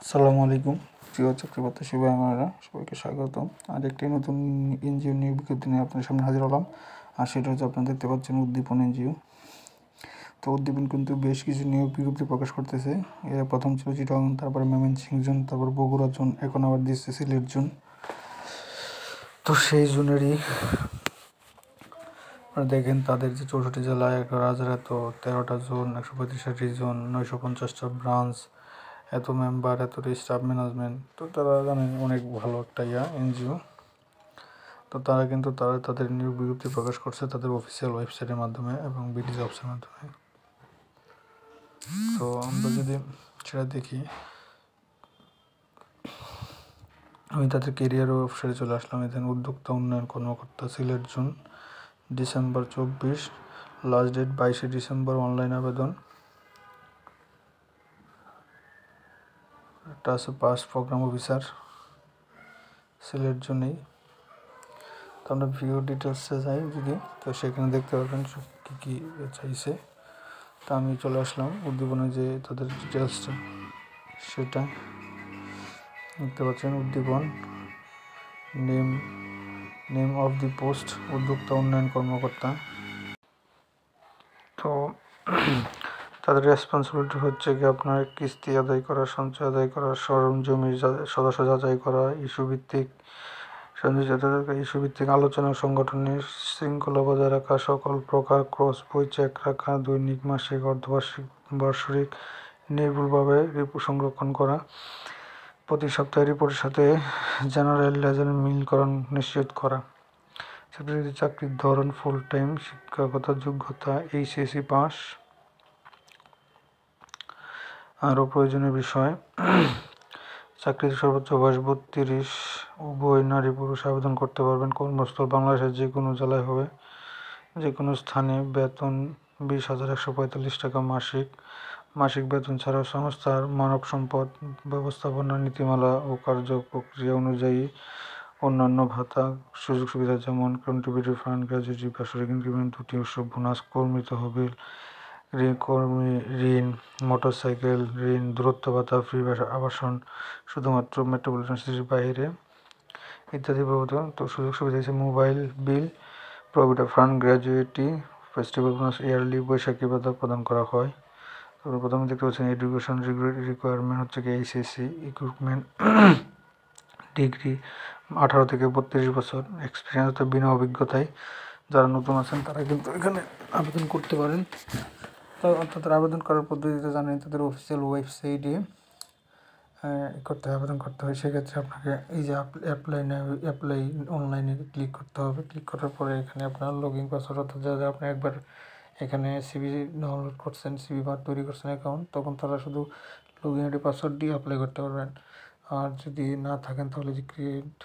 আসসালামু আলাইকুম প্রিয় চাকরি প্রত্যাশী ভাই বোনেরা, সবাইকে স্বাগতম। আর একটি নতুন এনজিও নিয়োগ বিজ্ঞপ্তি নিয়ে আপনার সামনে হাজির হলাম। আর সেটা হচ্ছে আপনারা দেখতে পাচ্ছেন উদ্দীপন এনজিও। তো উদ্দীপন কিন্তু বেশ কিছু নিয়োগ বিজ্ঞপ্তি প্রকাশ করতেছে। এর প্রথম ছিল চিটাগং, তারপরে ময়মনসিংহ জোন, তারপর বগুড়া জোন, এখন আবার দিচ্ছে সিলেট জোন। তো সেই জোনেরই দেখেন তাদের যে 64 জেলায় 11,000 এত 13টা জোন, 135টি জোন, 950টা ব্রাঞ্চ, এত মেম্বার, এত স্টাফ ম্যানেজমেন্ট। তো তারা জানেন অনেক ভালো একটা এনজিও। তো তারা কিন্তু তাদের নিয়োগ বিজ্ঞপ্তি প্রকাশ করছে তাদের অফিসিয়াল ওয়েবসাইটের মাধ্যমে এবং বিডি জবসের মাধ্যমে। তো আমরা যদি সেটা দেখি, আমি তাদের কেরিয়ার ওয়েবসাইটে চলে আসলাম। এখানে উদ্যোক্তা উন্নয়ন কর্মকর্তা, Sylhet zone, December 24, last date 22শে ডিসেম্বর, অনলাইন আবেদন। একটা আছে পাস্ট প্রোগ্রাম অফিসার, সিলেট জোনেই। তো আমরা ভিউ ডিটেলসে যাই যদি, তো সেখানে দেখতে পাবেন কী কী চাইছে। তা আমি চলে আসলাম উদ্দীপনে, যে তাদের ডিটেলসটা সেটা দেখতে পাচ্ছেন। উদ্দীপন, নেম অফ দি পোস্ট উদ্যোক্তা উন্নয়ন কর্মকর্তা। তো তাদের রেসপন্সিবিলিটি হচ্ছে কি আপনার কিস্তি আদায় করা, সঞ্চয় আদায় করা, জমির সদস্য যাচাই করা, ইস্যুভিত্তিক আলোচনা, সংগঠনের শৃঙ্খলা বজায় রাখা, সকল প্রকার ক্রস বই চেক রাখা, দৈনিক, মাসিক, অর্ধবার্ষিক, বার্ষিক নির্ভুলভাবে রিপোর্ট সংরক্ষণ করা, প্রতি সপ্তাহে রিপোর্টের সাথে জেনারেল লেজার মিলকরণ নিশ্চিত করা। চাকরির ধরন ফুল টাইম, শিক্ষাগত যোগ্যতা এইচএসসি পাস। আরও প্রয়োজনীয় বিষয়, চাকরির সর্বোচ্চ বয়স 32, উভয় নারী পুরুষ আবেদন করতে পারবেন। কর্মস্থল বাংলাদেশের যে কোনো জেলায় হবে, যে কোনো স্থানে। বেতন 20,145 টাকা মাসিক। মাসিক বেতন ছাড়াও সংস্থার মানব সম্পদ ব্যবস্থাপনা নীতিমালা ও কার্য প্রক্রিয়া অনুযায়ী অন্যান্য ভাতা, সুযোগ সুবিধা যেমন কন্ট্রিবিউটরি ফান্ড, গ্র্যাচুইটি, বার্ষিক ইনক্রিমেন্ট, দুটি উৎসব, বোনাস, কর্মী তহবিল, কর্মী ঋণ, মোটরসাইকেল ঋণ, দূরত্ব ভাতা, ফ্রি আবাসন শুধুমাত্র মেট্রোপলিটন সিটির বাইরে ইত্যাদি প্রভৃতি। তো সুযোগ সুবিধা হিসেবে mobile bill, provident fund, gratuity, festival bonus, yearly বৈশাখী ভাতা প্রদান করা হয়। তারপর প্রথমে দেখতে পাচ্ছেন এডুকেশন রিকোয়ারমেন্ট হচ্ছে কি এইচএসসি, ইকুইপমেন্ট ডিগ্রি, 18 থেকে 32 বছর, এক্সপিরিয়েন্স অর্থাৎ বিনা অভিজ্ঞতায়। যারা নতুন আছেন তারা কিন্তু এখানে আবেদন করতে পারেন। তাদের আবেদন করার পদ্ধতিতে জানেন, তাদের অফিসিয়াল ওয়েবসাইটে আবেদন করতে হয়। সেক্ষেত্রে আপনাকে এই যে অ্যাপ্লাই অনলাইনে ক্লিক করতে হবে। ক্লিক করার পরে এখানে আপনার লগ ইন পাসওয়ার্ড, অর্থাৎ যারা আপনি একবার এখানে সিভি ডাউনলোড করছেন, সিভি বা তৈরি করছেন অ্যাকাউন্ট, তখন তারা শুধু লগ ইন আইডি পাসওয়ার্ড দিয়ে অ্যাপ্লাই করতে পারবেন। আর যদি না থাকেন তাহলে যে ক্রিয়েট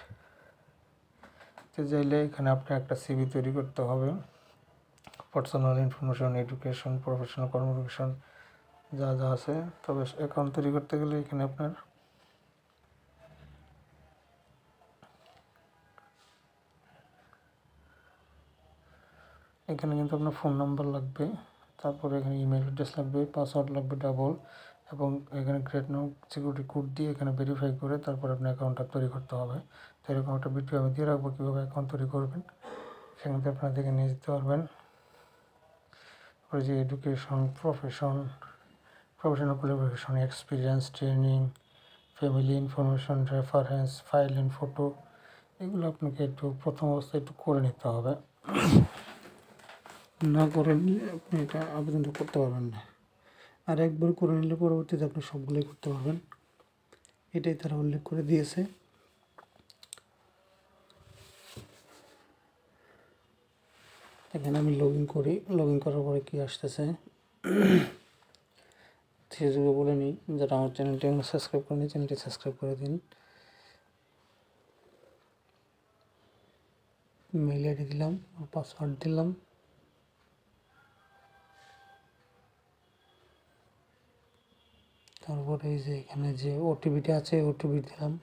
চাইলে এখানে আপনি একটা সিভি তৈরি করতে হবে। Personal information, education, professional communication যা যা আছে। তবে অ্যাকাউন্ট তৈরি করতে গেলে এখানে আপনার কিন্তু আপনার ফোন নাম্বার লাগবে, তারপরে এখানে ইমেল অ্যাড্রেস লাগবে, পাসওয়ার্ড লাগবে ডাবল, এবং এখানে গ্রেট নাও সিকিউরিটি কোড দিয়ে এখানে ভেরিফাই করে তারপর আপনার অ্যাকাউন্টটা তৈরি করতে হবে। তো এরকম একটা ভিডিও আমি দিয়ে রাখবো কীভাবে অ্যাকাউন্ট তৈরি করবেন, সেখান থেকে আপনারা দেখে নিয়ে যেতে পারবেন। তারপরে যে education, professional qualification, experience, training, family information, reference, file and photo, এগুলো আপনাকে একটু প্রথম অবস্থায় একটু করে নিতে হবে। না করে নিলে আপনি এটা আবেদনটা করতে পারবেন না। আর একবার করে নিলে পরবর্তীতে আপনি সবগুলোই করতে পারবেন, এটাই তারা উল্লেখ করে দিয়েছে। এখানে আমি লগ ইন করি। লগ ইন করার পরে কী আসতেছে সেগুলো বলে নিই। যারা আমার চ্যানেলটি এখন সাবস্ক্রাইব করেনি, চ্যানেলটি সাবস্ক্রাইব করে দিন। মেইল আইডি দিলাম, পাসওয়ার্ড দিলাম, তারপরে এই যে এখানে যে ওটিপিটা আছে ওটিপি দিলাম।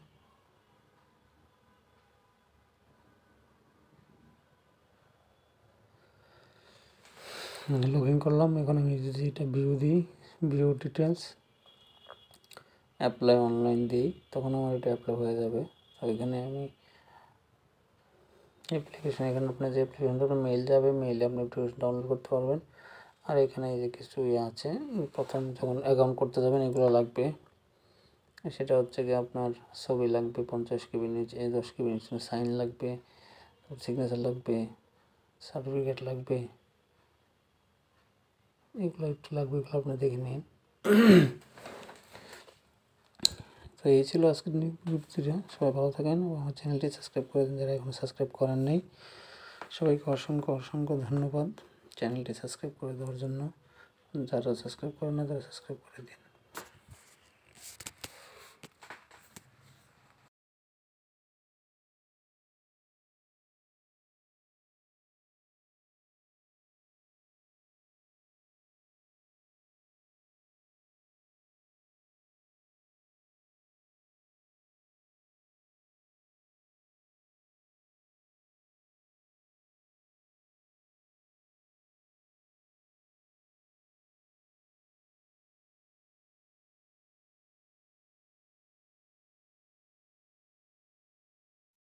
লগ ইন করলাম। এখন আমি যদি এটা ভিউ দিই, ভিউ ডিটেলস, অ্যাপ্লাই অনলাইন দিই, তখন আমার এটা অ্যাপ্লাই হয়ে যাবে। তো এখানে আমি অ্যাপ্লিকেশন, এখানে আপনার যে অ্যাপ্লিকেশনটা মেইল যাবে, মেইলে আপনি অ্যাপ্লিকেশন ডাউনলোড করতে পারবেন। আর এখানে এই যে কিছু আছে, প্রথম যখন অ্যাকাউন্ট করতে যাবেন এগুলো লাগবে। সেটা হচ্ছে কি আপনার ছবি লাগবে 50 কেবির নিচে, 10 কেবির নিচে, সাইন লাগবে, সিগনেচার লাগবে, সার্টিফিকেট লাগবে, এগুলো একটু লাগবে, এগুলো আপনি দেখে নিন। তো এই ছিল আজকের ভিডিওটা। সবাই ভালো থাকেন এবং আমার চ্যানেলটি সাবস্ক্রাইব করে দিন যারা এখনও সাবস্ক্রাইব করেন নাই। সবাইকে অসংখ্য অসংখ্য ধন্যবাদ চ্যানেলটি সাবস্ক্রাইব করে দেওয়ার জন্য। যারা সাবস্ক্রাইব করেন না তারা সাবস্ক্রাইব করে দিন।